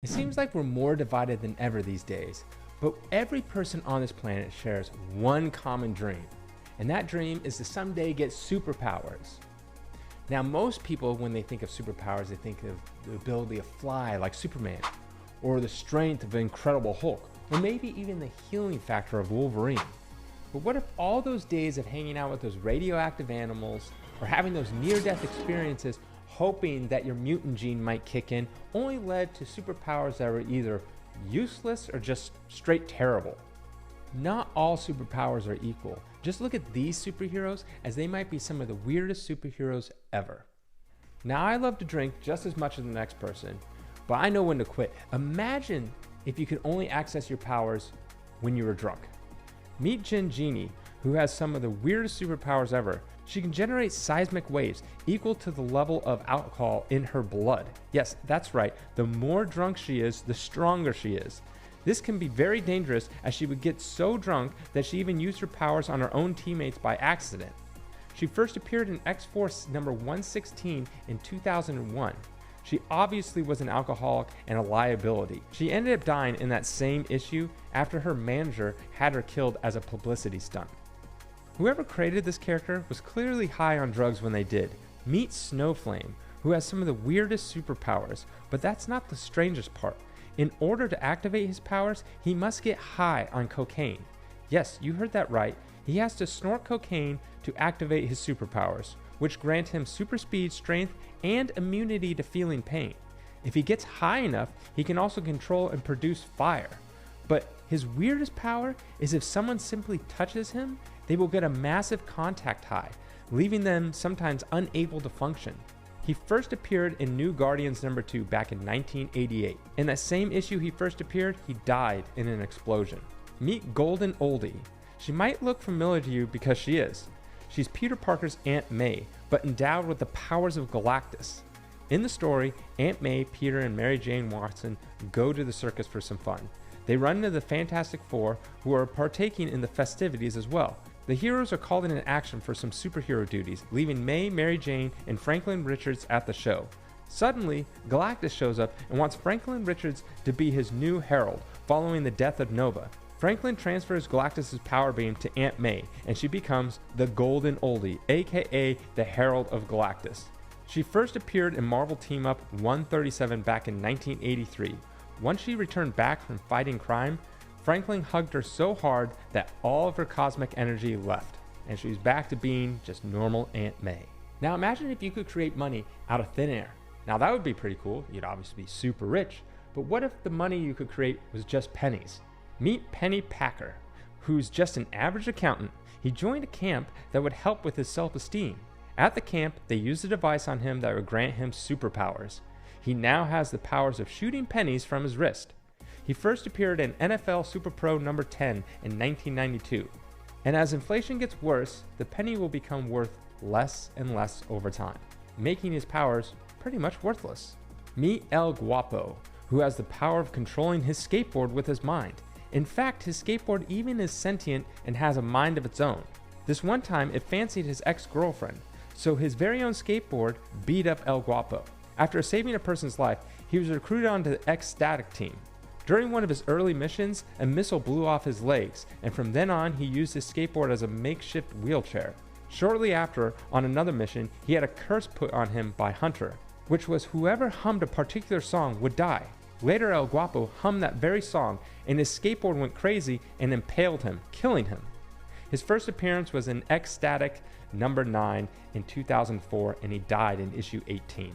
It seems like we're more divided than ever these days, but every person on this planet shares one common dream, and that dream is to someday get superpowers. Now, most people, when they think of superpowers, they think of the ability to fly like Superman, or the strength of the Incredible Hulk, or maybe even the healing factor of Wolverine. But what if all those days of hanging out with those radioactive animals, or having those near-death experiences, hoping that your mutant gene might kick in, only led to superpowers that were either useless or just straight terrible? Not all superpowers are equal. Just look at these superheroes, as they might be some of the weirdest superheroes ever. Now, I love to drink just as much as the next person, but I know when to quit. Imagine if you could only access your powers when you were drunk. Meet Jin Genie, who has some of the weirdest superpowers ever. She can generate seismic waves equal to the level of alcohol in her blood. Yes, that's right. The more drunk she is, the stronger she is. This can be very dangerous, as she would get so drunk that she even used her powers on her own teammates by accident. She first appeared in X-Force number 116 in 2001. She obviously was an alcoholic and a liability. She ended up dying in that same issue after her manager had her killed as a publicity stunt. Whoever created this character was clearly high on drugs when they did. Meet Snowflame, who has some of the weirdest superpowers, but that's not the strangest part. In order to activate his powers, he must get high on cocaine. Yes, you heard that right. He has to snort cocaine to activate his superpowers, which grant him super speed, strength, and immunity to feeling pain. If he gets high enough, he can also control and produce fire. But his weirdest power is if someone simply touches him, they will get a massive contact high, leaving them sometimes unable to function. He first appeared in New Guardians number 2 back in 1988. In that same issue he first appeared, he died in an explosion. Meet Golden Oldie. She might look familiar to you because she is. She's Peter Parker's Aunt May, but endowed with the powers of Galactus. In the story, Aunt May, Peter, and Mary Jane Watson go to the circus for some fun. They run into the Fantastic Four, who are partaking in the festivities as well. The heroes are called into action for some superhero duties, leaving May, Mary Jane, and Franklin Richards at the show. Suddenly, Galactus shows up and wants Franklin Richards to be his new herald, following the death of Nova. Franklin transfers Galactus' power beam to Aunt May, and she becomes the Golden Oldie, aka the Herald of Galactus. She first appeared in Marvel Team Up 137 back in 1983. Once she returned back from fighting crime, Franklin hugged her so hard that all of her cosmic energy left, and she's back to being just normal Aunt May. Now imagine if you could create money out of thin air. Now that would be pretty cool. You'd obviously be super rich, but what if the money you could create was just pennies? Meet Penny Packer, who's just an average accountant. He joined a camp that would help with his self-esteem. At the camp, they used a device on him that would grant him superpowers. He now has the powers of shooting pennies from his wrist. He first appeared in NFL Super Pro number 10 in 1992. And as inflation gets worse, the penny will become worth less and less over time, making his powers pretty much worthless. Meet El Guapo, who has the power of controlling his skateboard with his mind. In fact, his skateboard even is sentient and has a mind of its own. This one time, it fancied his ex-girlfriend, so his very own skateboard beat up El Guapo. After saving a person's life, he was recruited onto the X-Static team. During one of his early missions, a missile blew off his legs, and from then on, he used his skateboard as a makeshift wheelchair. Shortly after, on another mission, he had a curse put on him by Hunter, which was whoever hummed a particular song would die. Later, El Guapo hummed that very song, and his skateboard went crazy and impaled him, killing him. His first appearance was in X-Static number 9 in 2004, and he died in issue 18.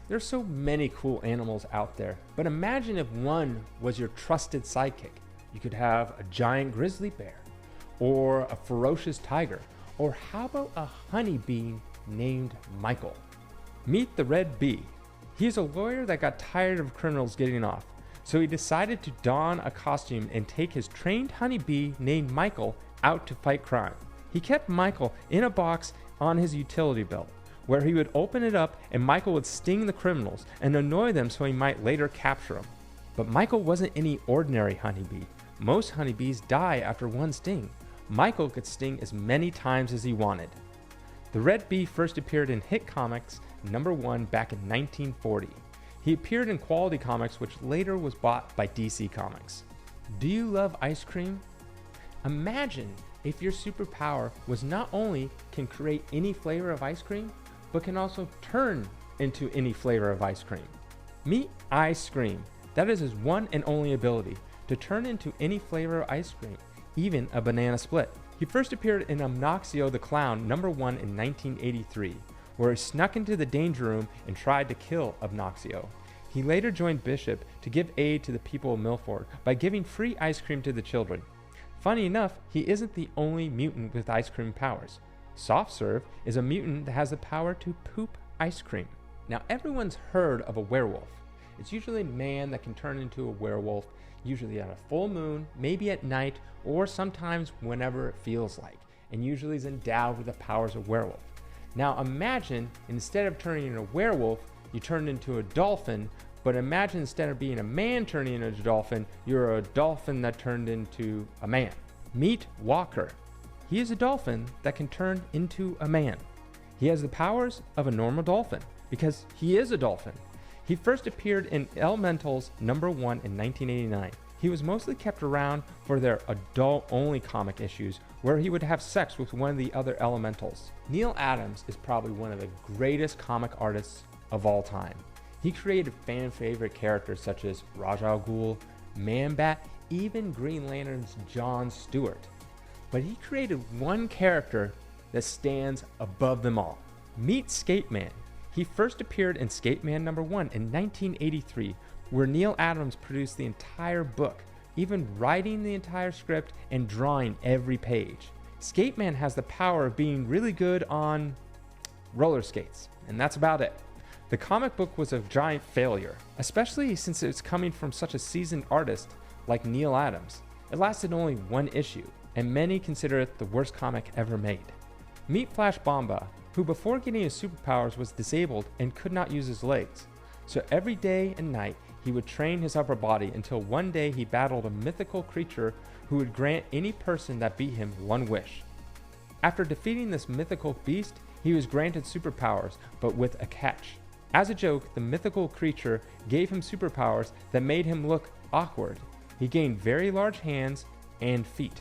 There's so many cool animals out there, but imagine if one was your trusted sidekick. You could have a giant grizzly bear, or a ferocious tiger, or how about a honeybee named Michael? Meet the Red Bee. He's a lawyer that got tired of criminals getting off, so he decided to don a costume and take his trained honeybee named Michael out to fight crime. He kept Michael in a box on his utility belt, where he would open it up and Michael would sting the criminals and annoy them so he might later capture them. But Michael wasn't any ordinary honeybee. Most honeybees die after one sting. Michael could sting as many times as he wanted. The Red Bee first appeared in Hit Comics number 1 back in 1940. He appeared in Quality Comics, which later was bought by DC Comics. Do you love ice cream? Imagine if your superpower was not only can create any flavor of ice cream, but can also turn into any flavor of ice cream. Meet Ice Cream. That is his one and only ability, to turn into any flavor of ice cream, even a banana split. He first appeared in Omnoxio the Clown #1 in 1983, where he snuck into the danger room and tried to kill Omnoxio. He later joined Bishop to give aid to the people of Milford by giving free ice cream to the children. Funny enough, he isn't the only mutant with ice cream powers. Soft Serve is a mutant that has the power to poop ice cream. Now, everyone's heard of a werewolf. It's usually a man that can turn into a werewolf, usually on a full moon, maybe at night, or sometimes whenever it feels like, and usually is endowed with the powers of werewolf. Now imagine, instead of turning into a werewolf, you turn into a dolphin, but imagine instead of being a man turning into a dolphin, you're a dolphin that turned into a man. Meet Walker. He is a dolphin that can turn into a man. He has the powers of a normal dolphin, because he is a dolphin. He first appeared in Elementals #1 in 1989. He was mostly kept around for their adult-only comic issues, where he would have sex with one of the other Elementals. Neil Adams is probably one of the greatest comic artists of all time. He created fan-favorite characters such as Ra's al Ghul, Man-Bat, even Green Lantern's John Stewart. But he created one character that stands above them all. Meet Skate Man. He first appeared in Skate Man #1 in 1983, where Neil Adams produced the entire book, even writing the entire script and drawing every page. Skate Man has the power of being really good on roller skates, and that's about it. The comic book was a giant failure, especially since it's coming from such a seasoned artist like Neil Adams. It lasted only one issue, and many consider it the worst comic ever made. Meet Flash Bomba, who before getting his superpowers was disabled and could not use his legs. So every day and night, he would train his upper body until one day he battled a mythical creature who would grant any person that beat him one wish. After defeating this mythical beast, he was granted superpowers, but with a catch. As a joke, the mythical creature gave him superpowers that made him look awkward. He gained very large hands and feet.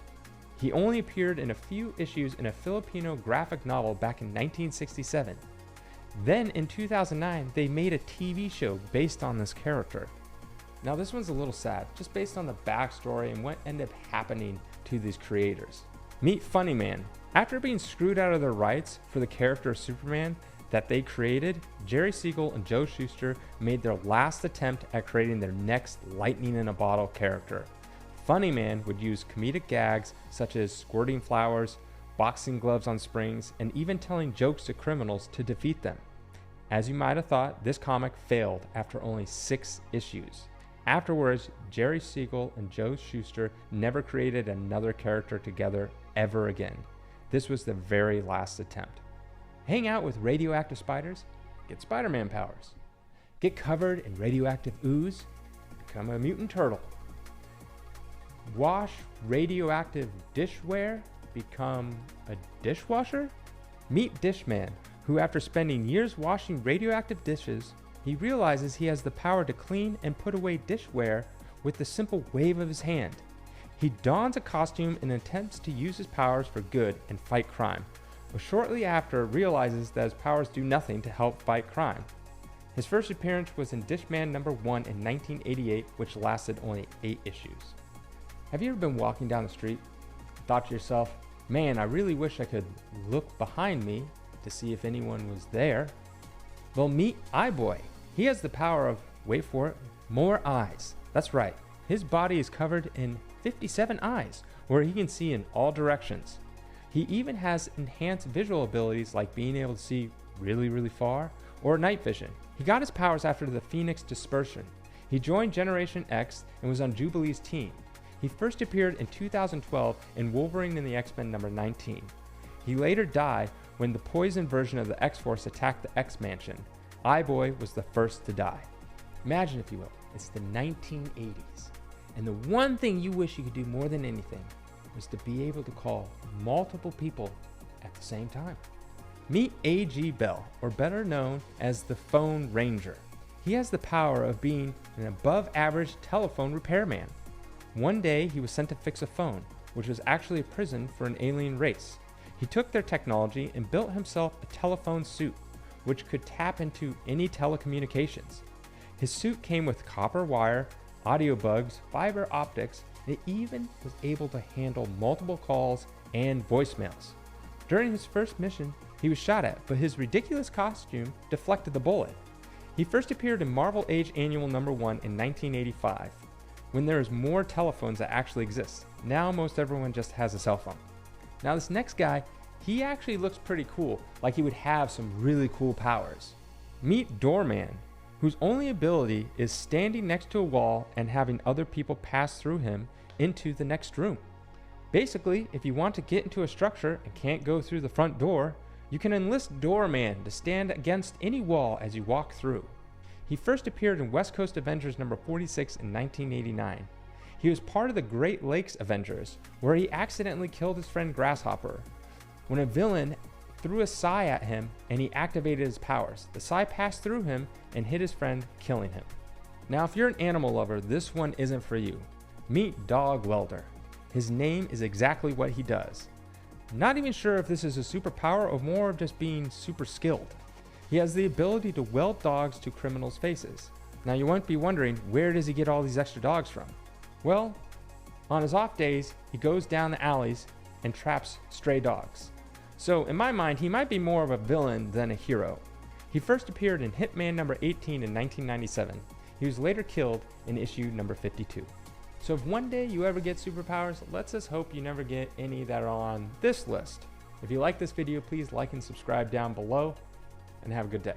He only appeared in a few issues in a Filipino graphic novel back in 1967. Then in 2009, they made a TV show based on this character. Now this one's a little sad, just based on the backstory and what ended up happening to these creators. Meet Funny Man. After being screwed out of their rights for the character of Superman that they created, Jerry Siegel and Joe Shuster made their last attempt at creating their next lightning in a bottle character. Funny Man would use comedic gags such as squirting flowers, boxing gloves on springs, and even telling jokes to criminals to defeat them. As you might have thought, this comic failed after only 6 issues. Afterwards, Jerry Siegel and Joe Shuster never created another character together ever again. This was the very last attempt. Hang out with radioactive spiders? Get Spider-Man powers. Get covered in radioactive ooze? Become a mutant turtle. Wash radioactive dishware? Become a dishwasher? Meet Dishman, who after spending years washing radioactive dishes, he realizes he has the power to clean and put away dishware with the simple wave of his hand. He dons a costume and attempts to use his powers for good and fight crime, but shortly after realizes that his powers do nothing to help fight crime. His first appearance was in Dishman #1 in 1988, which lasted only 8 issues. Have you ever been walking down the street and thought to yourself, man, I really wish I could look behind me to see if anyone was there? Well, meet Eye-Boy. He has the power of, wait for it, more eyes. That's right, his body is covered in 57 eyes, where he can see in all directions. He even has enhanced visual abilities like being able to see really, really far, or night vision. He got his powers after the Phoenix Dispersion. He joined Generation X and was on Jubilee's team. He first appeared in 2012 in Wolverine and the X-Men #19. He later died when the poison version of the X-Force attacked the X-Mansion. Eye-Boy was the first to die. Imagine, if you will, it's the 1980s, and the one thing you wish you could do more than anything was to be able to call multiple people at the same time. Meet A.G. Bell, or better known as the Phone Ranger. He has the power of being an above average telephone repairman. One day he was sent to fix a phone, which was actually a prison for an alien race. He took their technology and built himself a telephone suit, which could tap into any telecommunications. His suit came with copper wire, audio bugs, fiber optics, and it even was able to handle multiple calls and voicemails. During his first mission, he was shot at, but his ridiculous costume deflected the bullet. He first appeared in Marvel Age Annual #1 in 1985, when there was more telephones that actually exist. Now most everyone just has a cell phone. Now this next guy, he actually looks pretty cool, like he would have some really cool powers. Meet Doorman, whose only ability is standing next to a wall and having other people pass through him into the next room. Basically, if you want to get into a structure and can't go through the front door, you can enlist Doorman to stand against any wall as you walk through. He first appeared in West Coast Avengers #46 in 1989. He was part of the Great Lakes Avengers, where he accidentally killed his friend Grasshopper. When a villain threw a sigh at him and he activated his powers, the sigh passed through him and hit his friend, killing him. Now if you're an animal lover, this one isn't for you. Meet Dog Welder. His name is exactly what he does. Not even sure if this is a superpower or more of just being super skilled. He has the ability to weld dogs to criminals' faces. Now you won't be wondering, where does he get all these extra dogs from? Well, on his off days, he goes down the alleys and traps stray dogs. So in my mind, he might be more of a villain than a hero. He first appeared in Hitman #18 in 1997. He was later killed in issue #52. So if one day you ever get superpowers, let's just hope you never get any that are on this list. If you like this video, please like and subscribe down below, and have a good day.